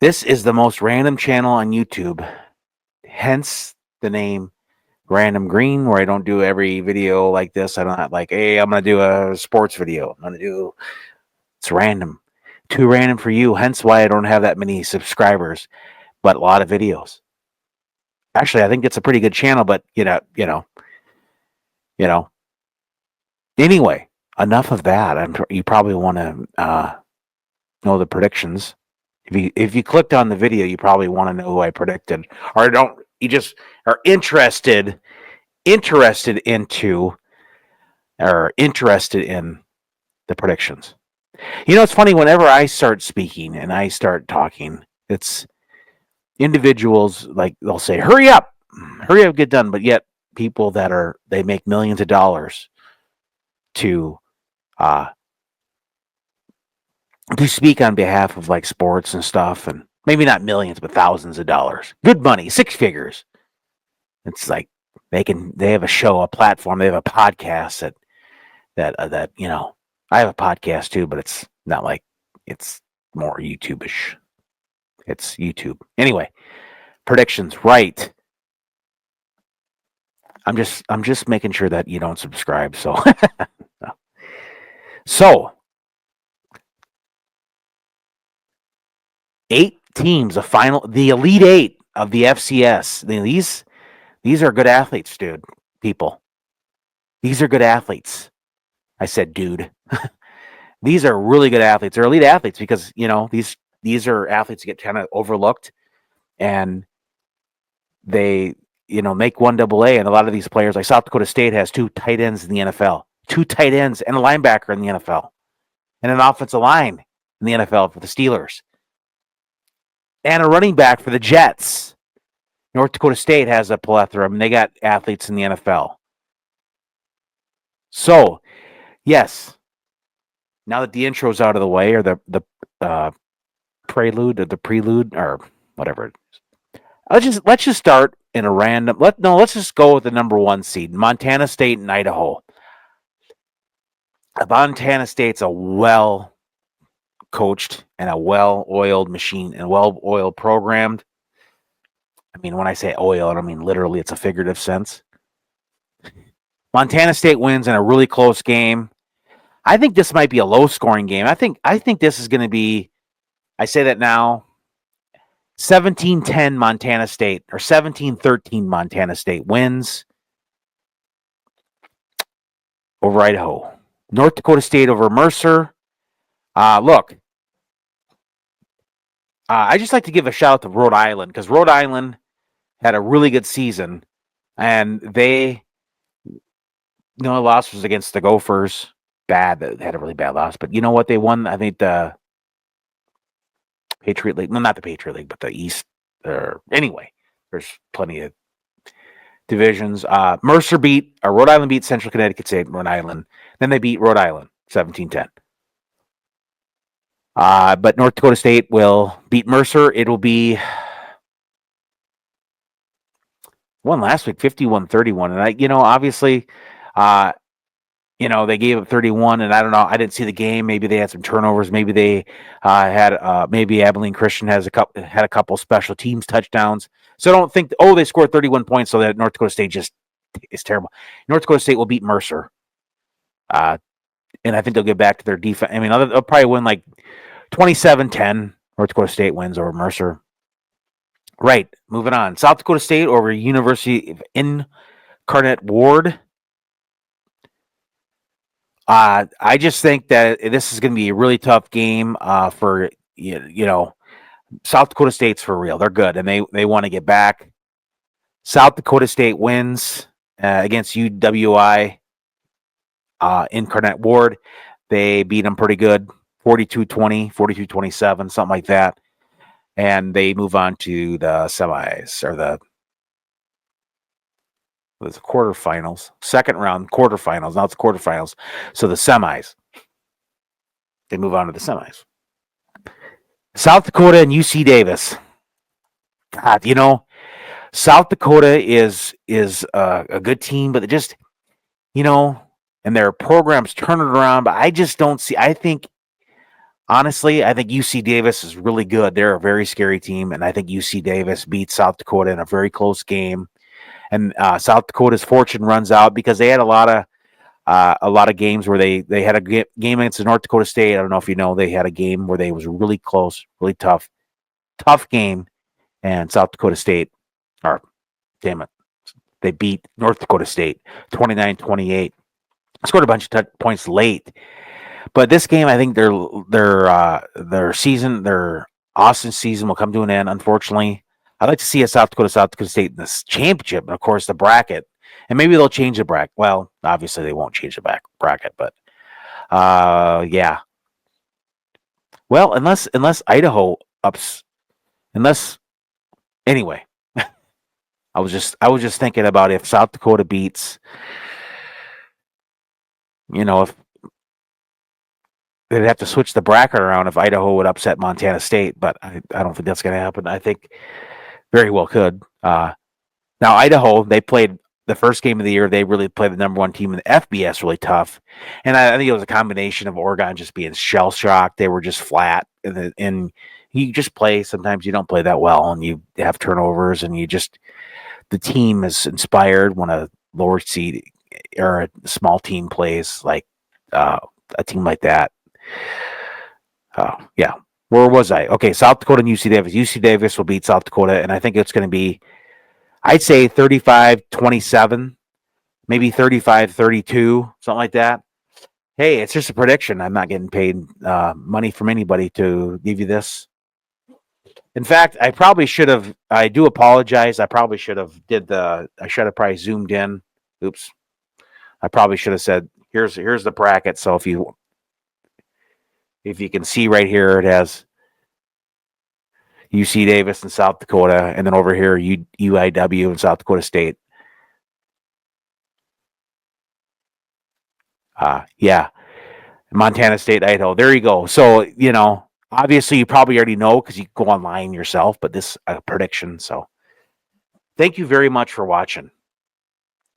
This is the most random channel on YouTube, hence the name Random Green, where I don't do every video like this. I'm not like, hey, I'm going to do a sports video. It's random. Too random for you, hence why I don't have that many subscribers, but a lot of videos. Actually, I think it's a pretty good channel, but you know. Anyway, enough of that. You probably want to know the predictions. If you clicked on the video, you probably want to know who I predicted, or don't. You just are interested into or interested in the predictions. It's funny. Whenever I start speaking and I start talking, it's individuals like they'll say, hurry up, get done. But yet people they make millions of dollars to uh, speak on behalf of like sports and stuff, and maybe not millions, but thousands of dollars. Good money, six figures. It's like they have a show, a platform, they have a podcast that I have a podcast too, but it's not like it's more YouTube-ish. It's YouTube. Anyway, predictions, right. I'm just making sure that you don't subscribe. So 8 teams, the Elite 8 of the FCS. These are good athletes, dude. People. These are good athletes. I said, dude. These are really good athletes. They're elite athletes because, these are athletes that get kind of overlooked, and they, make 1AA. And a lot of these players, like South Dakota State, has 2 tight ends in the NFL, 2 tight ends and a linebacker in the NFL, and an offensive line in the NFL for the Steelers, and a running back for the Jets. North Dakota State has a plethora. I mean, they got athletes in the NFL. So, yes, now that the intro's out of the way, or the prelude, or the prelude, or whatever, let's just start in a random. Let's just go with the number 1 seed, Montana State and Idaho. Montana State's a well coached and a well-oiled machine and well-oiled programmed. I mean, when I say oil, I don't mean literally, it's a figurative sense. Montana State wins in a really close game. I think this might be a low-scoring game. I think this is going to be, I say that now, 17-10 Montana State, or 17-13 Montana State wins over Idaho. North Dakota State over Mercer. Look, I just like to give a shout out to Rhode Island, because Rhode Island had a really good season, and they, the loss was against the Gophers. Bad. They had a really bad loss, but you know what? They won, I think, the Patriot League. No, not the Patriot League, but the East. Anyway, there's plenty of divisions. Mercer Rhode Island beat Central Connecticut State, Rhode Island. Then they beat Rhode Island 17-10. But North Dakota State will beat Mercer. It'll be won last week, 51-31. And obviously, they gave up 31, and I don't know. I didn't see the game. Maybe they had some turnovers. Maybe they maybe Abilene Christian had a couple special teams touchdowns. So don't think, they scored 31 points, so that North Dakota State just is terrible. North Dakota State will beat Mercer. And I think they'll get back to their defense. I mean, they'll probably win like 27-10. North Dakota State wins over Mercer. Right, moving on. South Dakota State over University of Incarnate Word. I just think that this is going to be a really tough game for South Dakota State's for real. They're good, and they want to get back. South Dakota State wins against UWI Incarnate Ward. They beat them pretty good, 42-20, 42-27, something like that. And they move on to the semis, or the quarterfinals, second round quarterfinals. Now it's quarterfinals. So the semis. They move on to the semis. South Dakota and UC Davis. God, South Dakota is a good team, but it just, and their programs turn it around. But I just don't see. I think honestly, I think UC Davis is really good. They're a very scary team, and I think UC Davis beat South Dakota in a very close game. And South Dakota's fortune runs out because they had a lot of games where they had a game against North Dakota State. I don't know if you know, they had a game where they was really close, really tough game, and South Dakota State, or damn it, they beat North Dakota State 29-28. Scored a bunch of points late, but this game, I think their Austin season will come to an end. Unfortunately, I'd like to see a South Dakota State in this championship, and of course the bracket, and maybe they'll change the bracket. Well, obviously they won't change the bracket, but yeah. Well, unless Idaho ups, unless anyway, I was just thinking about if South Dakota beats, if they'd have to switch the bracket around if Idaho would upset Montana State, but I don't think that's going to happen. I think very well could. Now Idaho, they played the first game of the year. They really played the number one team in the FBS really tough, and I think it was a combination of Oregon just being shell shocked. They were just flat, and you just play. Sometimes you don't play that well, and you have turnovers, and the team is inspired when a lower seed or a small team plays like a team like that. Yeah. Where was I? Okay, South Dakota and UC Davis. UC Davis will beat South Dakota, and I think it's going to be, I'd say 35-27, maybe 35-32, something like that. Hey, it's just a prediction. I'm not getting paid money from anybody to give you this. In fact, I do apologize. I should have probably zoomed in. Oops. I probably should have said, here's the bracket. So if you can see right here, it has UC Davis and South Dakota, and then over here, UIW and South Dakota State. Yeah. Montana State, Idaho. There you go. So, obviously you probably already know because you go online yourself, but this is a prediction. So thank you very much for watching.